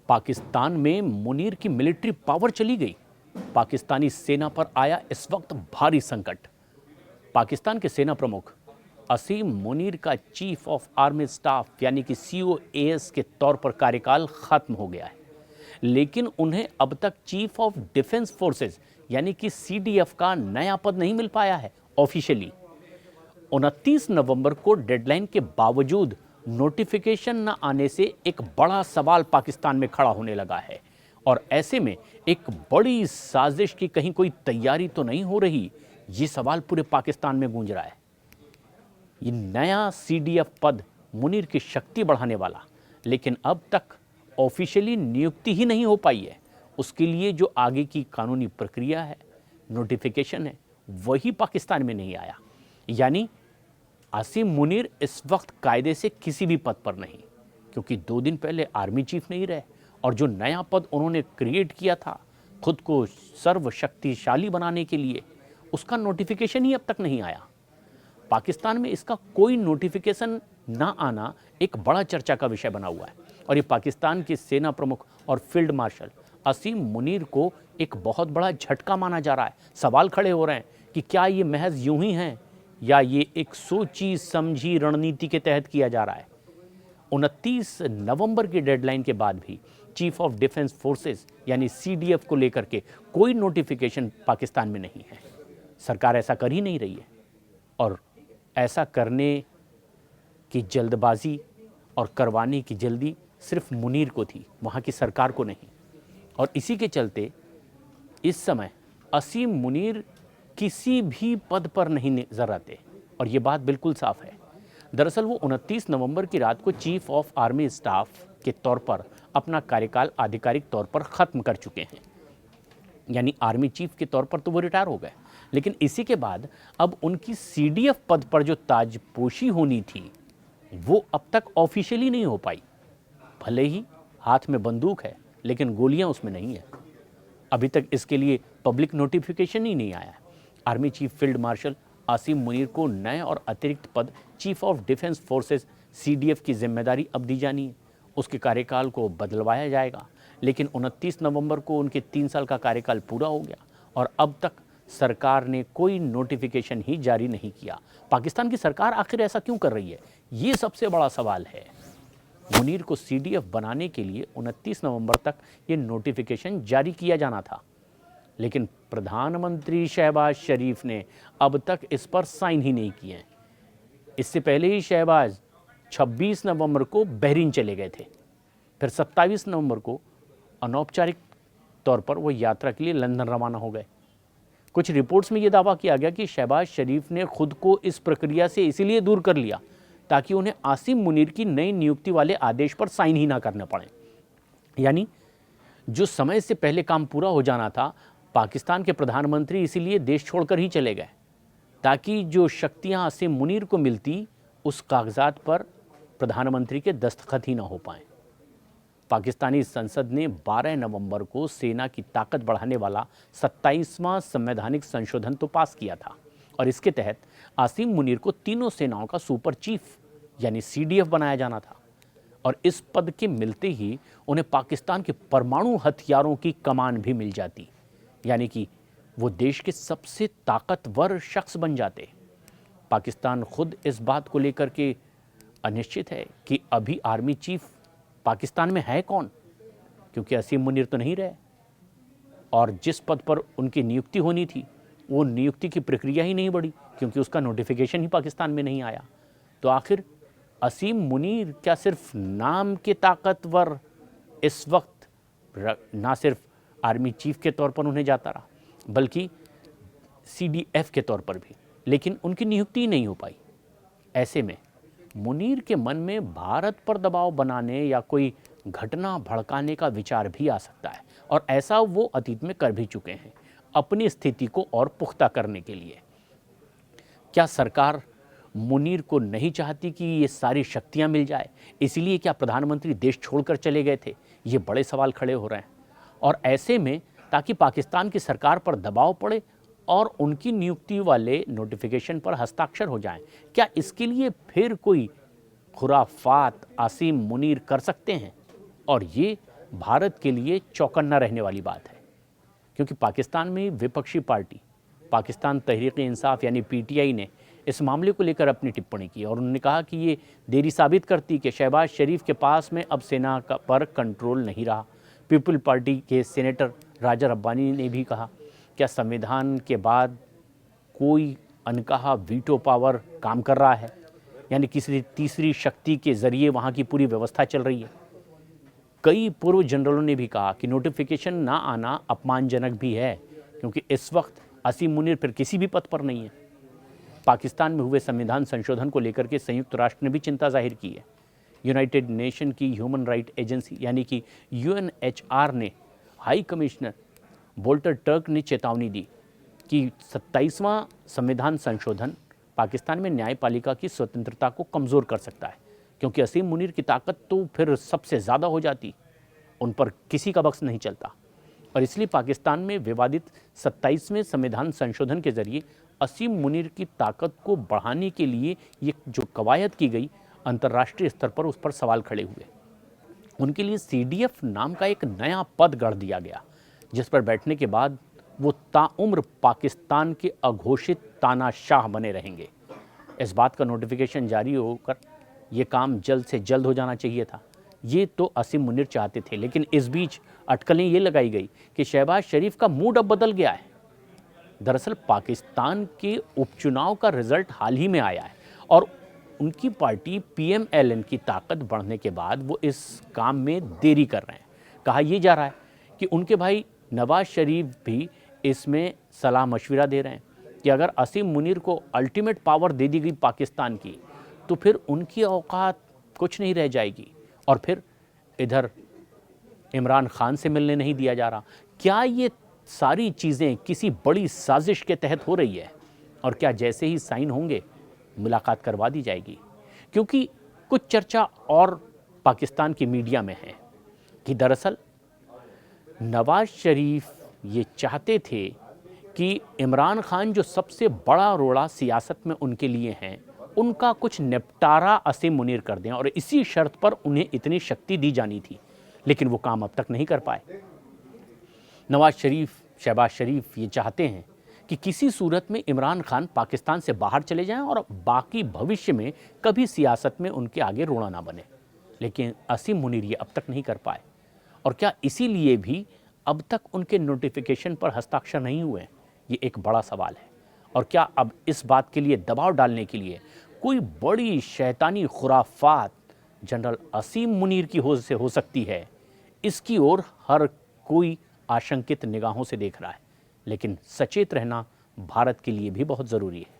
पाकिस्तान में मुनीर की military power चली गई। पाकिस्तानी सेना पर आया इस वक्त भारी संकट। पाकिस्तान के सेना प्रमुख असीम मुनीर का चीफ ऑफ आर्मी स्टाफ यानी कि COAS के तौर पर कार्यकाल खत्म हो गया है, लेकिन उन्हें अब तक चीफ ऑफ डिफेंस फोर्सेस यानी कि CDF का नया पद नहीं मिल पाया है ऑफिशियली। 29 नवंबर को डेडलाइन के बावजूद नोटिफिकेशन न आने से एक बड़ा सवाल पाकिस्तान में खड़ा होने लगा है और ऐसे में एक बड़ी साजिश की कहीं कोई तैयारी तो नहीं हो रही, ये सवाल पूरे पाकिस्तान में गूंज रहा है। ये नया CDF पद मुनीर की शक्ति बढ़ाने वाला, लेकिन अब तक ऑफिशियली नियुक्ति ही नहीं हो पाई है। उसके लिए जो आगे की कानूनी प्रक्रिया है, नोटिफिकेशन है, वही पाकिस्तान में नहीं आया। यानी आसिम मुनीर इस वक्त कायदे से किसी भी पद पर नहीं, क्योंकि 2 दिन पहले आर्मी चीफ नहीं रहे और जो नया पद उन्होंने क्रिएट किया था खुद को सर्वशक्तिशाली बनाने के लिए, उसका नोटिफिकेशन ही अब तक नहीं आया। पाकिस्तान में इसका कोई नोटिफिकेशन ना आना एक बड़ा चर्चा का विषय बना हुआ है और ये पाकिस्तान के सेना प्रमुख और फील्ड मार्शल असीम मुनीर को एक बहुत बड़ा झटका माना जा रहा है। सवाल खड़े हो रहे हैं कि क्या ये महज यूं ही हैं या ये एक सोची समझी रणनीति के तहत किया जा रहा है। 29 नवंबर की डेडलाइन के बाद भी चीफ ऑफ डिफेंस फोर्सेस यानी CDF को लेकर के कोई नोटिफिकेशन पाकिस्तान में नहीं है। सरकार ऐसा कर ही नहीं रही है और ऐसा करने की जल्दबाजी और करवाने की जल्दी सिर्फ मुनीर को थी, वहाँ की सरकार को नहीं। और इसी के चलते इस समय असीम मुनीर किसी भी पद पर नहीं नजर आते और ये बात बिल्कुल साफ है। दरअसल वो 29 नवंबर की रात को चीफ ऑफ आर्मी स्टाफ के तौर पर अपना कार्यकाल आधिकारिक तौर पर ख़त्म कर चुके हैं, यानी आर्मी चीफ के तौर पर तो वो रिटायर हो गए, लेकिन इसी के बाद अब उनकी CDF पद पर जो ताजपोशी होनी थी वो अब तक ऑफिशियली नहीं हो पाई। भले ही हाथ में बंदूक है, लेकिन गोलियां उसमें नहीं है। अभी तक इसके लिए पब्लिक नोटिफिकेशन ही नहीं आया है। Army chief field marshal Asim Munir को नए और अतिरिक्त पद chief of defence forces CDF की जिम्मेदारी अब दी जानी है। उसके कार्यकाल को बदलवाया जाएगा, लेकिन 29 नवंबर को उनके 3 साल का कार्यकाल पूरा हो गया और अब तक सरकार ने कोई नोटिफिकेशन ही जारी नहीं किया। पाकिस्तान की सरकार आखिर ऐसा क्यों कर रही है, ये सबसे बड़ा सवाल है। मुनीर को CDF बनाने के लिए 29 नवंबर तक ये नोटिफिकेशन जारी किया जाना था, लेकिन प्रधानमंत्री शहबाज शरीफ ने अब तक इस पर साइन ही नहीं किए हैं। इससे पहले ही शहबाज 26 नवंबर को बहरीन चले गए थे, फिर 27 नवंबर को अनौपचारिक तौर पर वो यात्रा के लिए लंदन रवाना हो गए। कुछ रिपोर्ट्स में ये दावा किया गया कि शहबाज शरीफ ने खुद को इस प्रक्रिया से इसीलिए दूर कर लिया ताकि उन्हें आसिम मुनीर की नई नियुक्ति वाले आदेश पर साइन ही ना करने पड़े। यानी जो समय से पहले काम पूरा हो जाना था, पाकिस्तान के प्रधानमंत्री इसीलिए देश छोड़कर ही चले गए ताकि जो शक्तियां आसिम मुनीर को मिलती उस कागजात पर प्रधानमंत्री के दस्तखत ही ना हो पाए। पाकिस्तानी संसद ने 12 नवंबर को सेना की ताकत बढ़ाने वाला 27वां संवैधानिक संशोधन तो पास किया था और इसके तहत आसिम मुनीर को तीनों सेनाओं का सुपर चीफ यानी CDF बनाया जाना था और इस पद के मिलते ही उन्हें पाकिस्तान के परमाणु हथियारों की कमान भी मिल जाती, यानी कि वो देश के सबसे ताकतवर शख्स बन जाते। पाकिस्तान खुद इस बात को लेकर के अनिश्चित है कि अभी आर्मी चीफ पाकिस्तान में है कौन, क्योंकि असीम मुनीर तो नहीं रहे और जिस पद पर उनकी नियुक्ति होनी थी वो नियुक्ति की प्रक्रिया ही नहीं बढ़ी क्योंकि उसका नोटिफिकेशन ही पाकिस्तान में नहीं आया। तो आखिर असीम मुनीर क्या सिर्फ नाम के ताकतवर इस वक्त ना सिर्फ आर्मी चीफ के तौर पर उन्हें जाता रहा बल्कि CDF के तौर पर भी, लेकिन उनकी नियुक्ति ही नहीं हो पाई। ऐसे में मुनीर के मन में भारत पर दबाव बनाने या कोई घटना भड़काने का विचार भी आ सकता है और ऐसा वो अतीत में कर भी चुके हैं अपनी स्थिति को और पुख्ता करने के लिए। क्या सरकार मुनीर को नहीं चाहती कि ये सारी शक्तियां मिल जाए, इसीलिए क्या प्रधानमंत्री देश छोड़कर चले गए थे? ये बड़े सवाल खड़े हो रहे हैं और ऐसे में ताकि पाकिस्तान की सरकार पर दबाव पड़े और उनकी नियुक्ति वाले नोटिफिकेशन पर हस्ताक्षर हो जाएं, क्या इसके लिए फिर कोई खुराफात आसिम मुनीर कर सकते हैं? और ये भारत के लिए चौकन्ना रहने वाली बात है, क्योंकि पाकिस्तान में विपक्षी पार्टी पाकिस्तान तहरीक-ए-इंसाफ यानी पीटीआई ने इस मामले को लेकर अपनी टिप्पणी की और उन्होंने कहा कि ये देरी साबित करती कि शहबाज शरीफ के पास में अब सेना का पर कंट्रोल नहीं रहा। पीपल पार्टी के सेनेटर राजा रब्बानी ने भी कहा, क्या संविधान के बाद कोई अनकहा वीटो पावर काम कर रहा है, यानी किसी तीसरी शक्ति के जरिए वहाँ की पूरी व्यवस्था चल रही है। कई पूर्व जनरलों ने भी कहा कि नोटिफिकेशन ना आना अपमानजनक भी है, क्योंकि इस वक्त असीम मुनीर फिर किसी भी पद पर नहीं है। पाकिस्तान में हुए संविधान संशोधन को लेकर के संयुक्त राष्ट्र ने भी चिंता जाहिर की है। यूनाइटेड नेशन की ह्यूमन राइट एजेंसी यानी कि यूएनएचआर ने हाई कमिश्नर वोल्टर टर्क ने चेतावनी दी कि 27वां संविधान संशोधन पाकिस्तान में न्यायपालिका की स्वतंत्रता को कमज़ोर कर सकता है, क्योंकि असीम मुनीर की ताकत तो फिर सबसे ज़्यादा हो जाती, उन पर किसी का बख्श नहीं चलता। और इसलिए पाकिस्तान में विवादित 27वें संविधान संशोधन के जरिए असीम मुनीर की ताकत को बढ़ाने के लिए ये जो कवायद की गई, अंतर्राष्ट्रीय स्तर पर उस पर सवाल खड़े हुए। उनके लिए सीडीएफ नाम का एक नया पद गढ़ दिया गया, जिस पर बैठने के बाद वो ताउम्र पाकिस्तान के अघोषित तानाशाह बने रहेंगे। इस बात का नोटिफिकेशन जारी होकर ये काम जल्द से जल्द हो जाना चाहिए था। ये तो असीम मुनीर चाहते थे, लेकिन इस बीच अटकलें ये लगाई गई कि शहबाज शरीफ का मूड अब बदल गया है। दरअसल पाकिस्तान के उपचुनाव का रिजल्ट हाल ही में आया है और उनकी पार्टी पीएमएलएन की ताकत बढ़ने के बाद वो इस काम में देरी कर रहे हैं। कहा यह जा रहा है कि उनके भाई नवाज शरीफ भी इसमें सलाह मशविरा दे रहे हैं कि अगर असीम मुनीर को अल्टीमेट पावर दे दी गई पाकिस्तान की, तो फिर उनकी औकात कुछ नहीं रह जाएगी और फिर इधर इमरान खान से मिलने नहीं दिया जा रहा। क्या ये सारी चीज़ें किसी बड़ी साजिश के तहत हो रही है और क्या जैसे ही साइन होंगे मुलाकात करवा दी जाएगी? क्योंकि कुछ चर्चा और पाकिस्तान की मीडिया में है कि दरअसल नवाज शरीफ ये चाहते थे कि इमरान खान जो सबसे बड़ा रोड़ा सियासत में उनके लिए हैं, उनका कुछ निपटारा असीम मुनीर कर दें और इसी शर्त पर उन्हें इतनी शक्ति दी जानी थी, लेकिन वो काम अब तक नहीं कर पाए। शहबाज शरीफ ये चाहते हैं कि किसी सूरत में इमरान खान पाकिस्तान से बाहर चले जाएं और बाकी भविष्य में कभी सियासत में उनके आगे रोड़ा ना बने, लेकिन असीम मुनीर ये अब तक नहीं कर पाए। और क्या इसीलिए भी अब तक उनके नोटिफिकेशन पर हस्ताक्षर नहीं हुए? ये एक बड़ा सवाल है। और क्या अब इस बात के लिए दबाव डालने के लिए कोई बड़ी शैतानी खुराफात जनरल असीम मुनीर की हो सकती है? इसकी ओर हर कोई आशंकित निगाहों से देख रहा है, लेकिन सचेत रहना भारत के लिए भी बहुत ज़रूरी है।